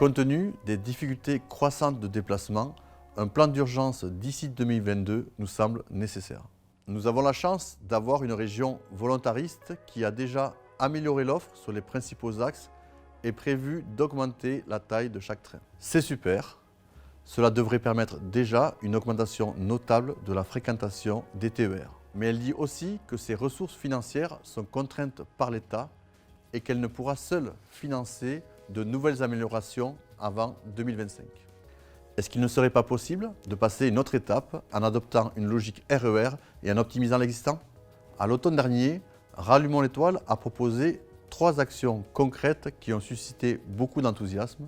Compte tenu des difficultés croissantes de déplacement, un plan d'urgence d'ici 2022 nous semble nécessaire. Nous avons la chance d'avoir une région volontariste qui a déjà amélioré l'offre sur les principaux axes et prévu d'augmenter la taille de chaque train. C'est super, cela devrait permettre déjà une augmentation notable de la fréquentation des TER. Mais elle dit aussi que ses ressources financières sont contraintes par l'État et qu'elle ne pourra seule financer de nouvelles améliorations avant 2025. Est-ce qu'il ne serait pas possible de passer une autre étape en adoptant une logique RER et en optimisant l'existant? À l'automne dernier, Rallumons l'étoile a proposé 3 actions concrètes qui ont suscité beaucoup d'enthousiasme.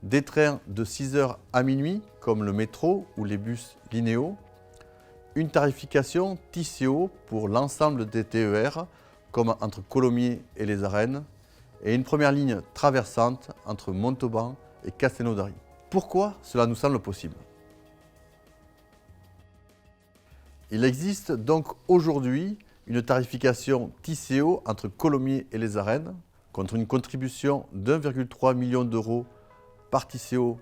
Des trains de 6h à minuit, comme le métro ou les bus linéaux. Une tarification TCO pour l'ensemble des TER, comme entre Colomiers et les Arènes. Et une première ligne traversante entre Montauban et Castelnaudary. Pourquoi cela nous semble possible? Il existe donc aujourd'hui une tarification TCO entre Colomiers et les Arènes, contre une contribution d'1,3 million d'euros par TCO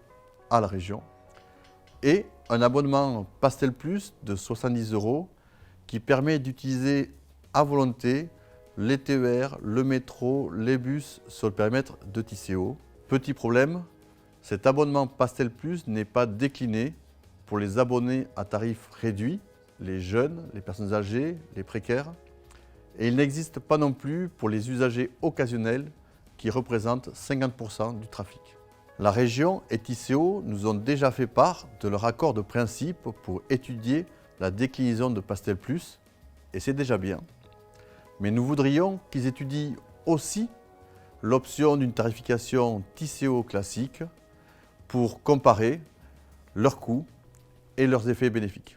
à la région, et un abonnement Pastel Plus de 70 € qui permet d'utiliser à volonté les TER, le métro, les bus sur le périmètre de TCO. Petit problème, cet abonnement Pastel Plus n'est pas décliné pour les abonnés à tarif réduit, les jeunes, les personnes âgées, les précaires, et il n'existe pas non plus pour les usagers occasionnels qui représentent 50% du trafic. La région et TCO nous ont déjà fait part de leur accord de principe pour étudier la déclinaison de Pastel Plus, et c'est déjà bien. Mais nous voudrions qu'ils étudient aussi l'option d'une tarification TCO classique pour comparer leurs coûts et leurs effets bénéfiques.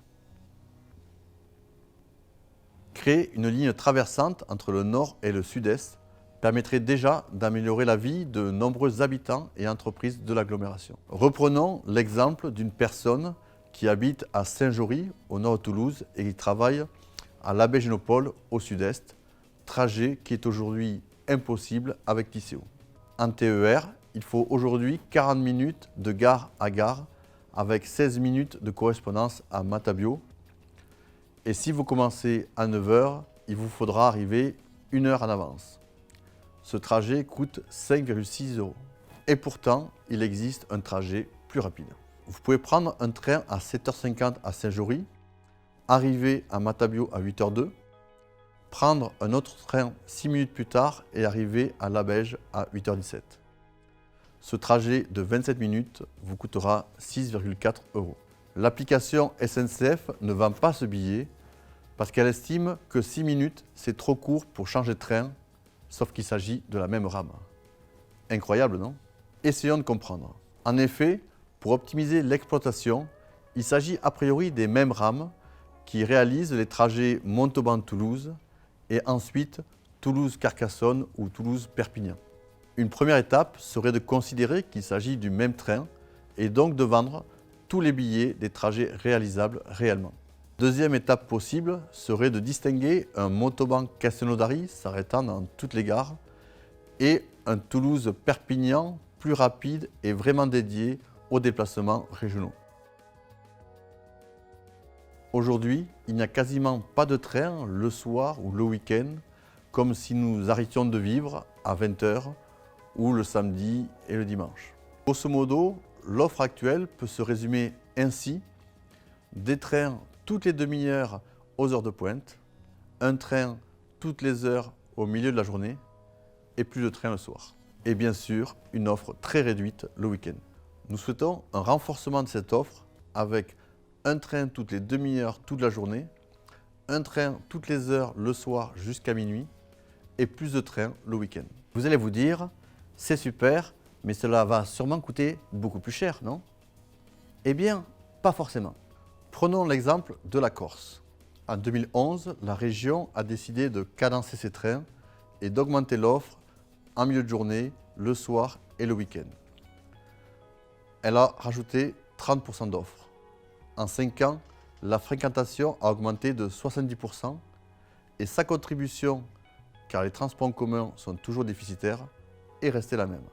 Créer une ligne traversante entre le nord et le sud-est permettrait déjà d'améliorer la vie de nombreux habitants et entreprises de l'agglomération. Reprenons l'exemple d'une personne qui habite à Saint-Jory, au nord de Toulouse, et qui travaille à l'Abbé-Génopole, au sud-est, trajet qui est aujourd'hui impossible avec TCO. En TER, il faut aujourd'hui 40 minutes de gare à gare, avec 16 minutes de correspondance à Matabio. Et si vous commencez à 9 h, il vous faudra arriver 1 heure en avance. Ce trajet coûte 5,6 €. Et pourtant, il existe un trajet plus rapide. Vous pouvez prendre un train à 7h50 à Saint-Jory, arriver à Matabio à 8h02, prendre un autre train 6 minutes plus tard et arriver à Labège à 8h17. Ce trajet de 27 minutes vous coûtera 6,4 €. L'application SNCF ne vend pas ce billet parce qu'elle estime que 6 minutes, c'est trop court pour changer de train, sauf qu'il s'agit de la même rame. Incroyable, non? Essayons de comprendre. En effet, pour optimiser l'exploitation, il s'agit a priori des mêmes rames qui réalisent les trajets Montauban-Toulouse et ensuite Toulouse-Carcassonne ou Toulouse-Perpignan. Une première étape serait de considérer qu'il s'agit du même train et donc de vendre tous les billets des trajets réalisables réellement. Deuxième étape possible serait de distinguer un Montauban-Castelnaudary s'arrêtant dans toutes les gares et un Toulouse-Perpignan plus rapide et vraiment dédié aux déplacements régionaux. Aujourd'hui, il n'y a quasiment pas de train le soir ou le week-end, comme si nous arrêtions de vivre à 20 h ou le samedi et le dimanche. Grosso modo, l'offre actuelle peut se résumer ainsi: des trains toutes les demi-heures aux heures de pointe, un train toutes les heures au milieu de la journée et plus de trains le soir. Et bien sûr, une offre très réduite le week-end. Nous souhaitons un renforcement de cette offre avec un train toutes les demi-heures toute la journée, un train toutes les heures le soir jusqu'à minuit et plus de trains le week-end. Vous allez vous dire, c'est super, mais cela va sûrement coûter beaucoup plus cher, non? Eh bien, pas forcément. Prenons l'exemple de la Corse. En 2011, la région a décidé de cadencer ses trains et d'augmenter l'offre en milieu de journée, le soir et le week-end. Elle a rajouté 30% d'offres. En 5 ans, la fréquentation a augmenté de 70% et sa contribution, car les transports en commun sont toujours déficitaires, est restée la même.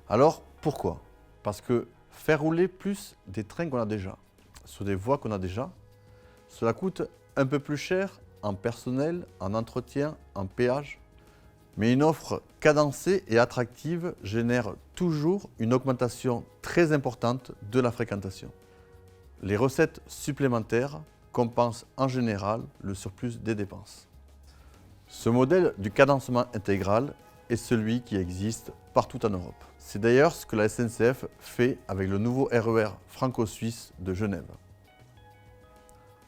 Alors, pourquoi? Parce que faire rouler plus des trains qu'on a déjà, sur des voies qu'on a déjà, cela coûte un peu plus cher en personnel, en entretien, en péage. Mais une offre cadencée et attractive génère toujours une augmentation très importante de la fréquentation. Les recettes supplémentaires compensent en général le surplus des dépenses. Ce modèle du cadencement intégral est celui qui existe partout en Europe. C'est d'ailleurs ce que la SNCF fait avec le nouveau RER franco-suisse de Genève.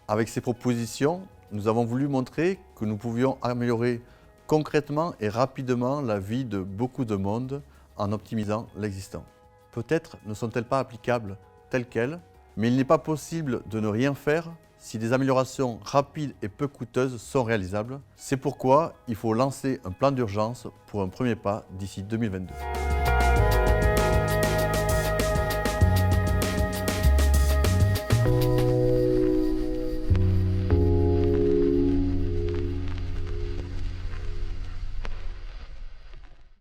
Avec ces propositions, nous avons voulu montrer que nous pouvions améliorer concrètement et rapidement la vie de beaucoup de monde en optimisant l'existant. Peut-être ne sont-elles pas applicables telles quelles, mais il n'est pas possible de ne rien faire si des améliorations rapides et peu coûteuses sont réalisables. C'est pourquoi il faut lancer un plan d'urgence pour un premier pas d'ici 2022.